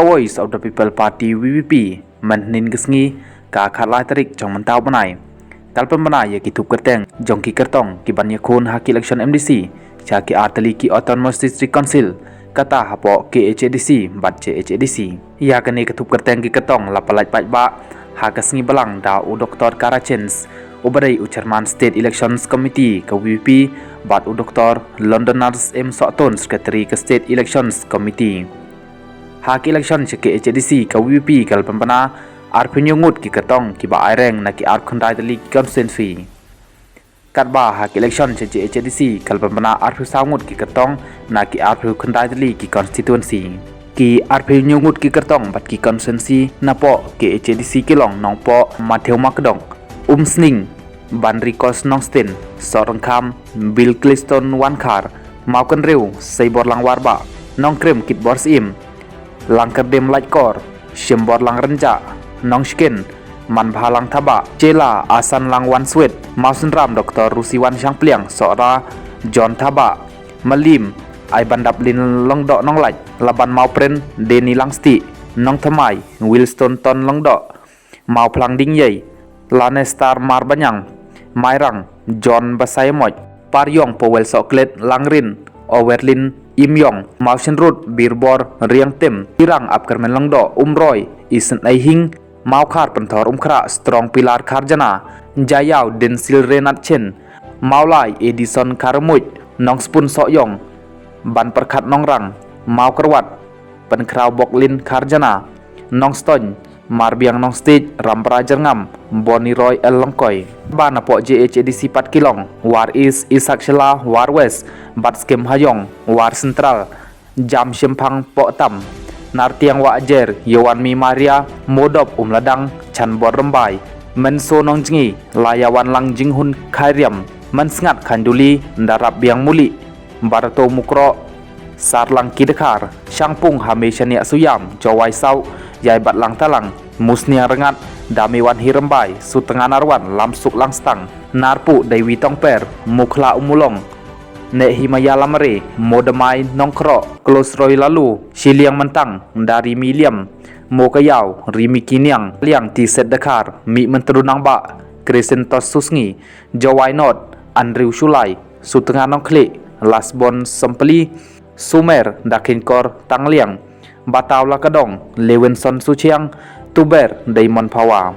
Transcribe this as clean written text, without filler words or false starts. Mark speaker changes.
Speaker 1: Voice of the People Party VVP Menin Gesngi Ka Khalai Tarik Jong Mentau Benai Kalpen Benai Ki Tup Kerteng Jong Ki Kertong Ki Ban Yakun Haki Election MDC Cha Ki Arteli Ki Autonomous District Council Kata Hapo Ki HADC Bat HADC Ya Kani Ketup Kerteng Ki Kertong Lapalai Pat Ba Hagasngi Belang Da U Dr. Karachens Ubadai Chairman State Elections Committee ke VVP Bat U Dr. Londoners M. Sokton Secretary ke State Elections Committee Hak election ke HADC ke VVP kal pempana ar penyungut ki ketong ki ba aireng na ki ar khandai dali constituency kat ba hak election ke HADC kal pempana ar sangut ki ketong na ki ar khandai dali ki constituency ki ar penyungut ki ketong bat ki constituency na po ke HADC kilong nong po Matheu Makdong Sning Ban Rikos Nongsten Sorong Kham Bill Cliston Wankar Maukan Rew Seibor Lang Warba Nong Krem Kit Bors Im Lang Kerdem Laitkor Shimbor Lang Renja Nong Shkin Man Bhalang Thaba Jela Asan Lang Wan Swet Mausen Ram Dr. Rusiwan Shang Pliang Sora John Thaba Malim Ai Bandap Lin Long Dok Nong Lait Laban Mau Pren Deni Langsti Nong Thamai Wilston Ton Long Dok Mau Plang Ding Yei Lanestar Mar Banyang Mairang John Basai Moj Paryong Powell Soklet Langrin Overlin Imyong Mausen Road Birbor Riang Tem Irang Apkermen Langdo Roy Isen Aihing Maukar Pentor Kra Strong Pilar Karjana Jayau Densil Renat Chen Maulai Edison Karamuj Nong Spun Sokyong Ban Perkat Nongrang Mau Kerwat Penkrau Boklin Karjana Nong Ston Marbiang Nong Stage Ramperajar Ngam Boni Roy El Longkoi Bana Po JHADC Pat Kilong War East Isak Shela War West Bat Skem Hayong War Central Jam Shempang Po Tam Nartiang Wajer Yowan Mi Maria Modop Ladang Chan Bor Rembai Menso Nong Jingi Layawan Lang Jinghun Khairiam Mensngat Khanduli Darap Biang Muli Barato Mukro Sarlang Kidekar Shangpung Hameshania Suyam Jawai Sau Yai Bat Lang Talang Musnia Rengat Damiwan Hirembai Sutengan Arwan Lamsuk Langstang Narpu Dewi Tongper Mukla Umulong Nek Himaya Lamare Modemai Nongkro Close Roy Lalu Shiliang Mentang Dari Miliam Mokayau Rimi Kiniang Liang Tiset Dakar Mi Menterunang Ba Crescentos Susngi Jawai Not Andrew Shulai Sutengan Nongklik Lasbon Sempeli Sumer Dakinkor Tangliang Batau Lakadong Lewenson Suchiang Tuber Daimon Pawa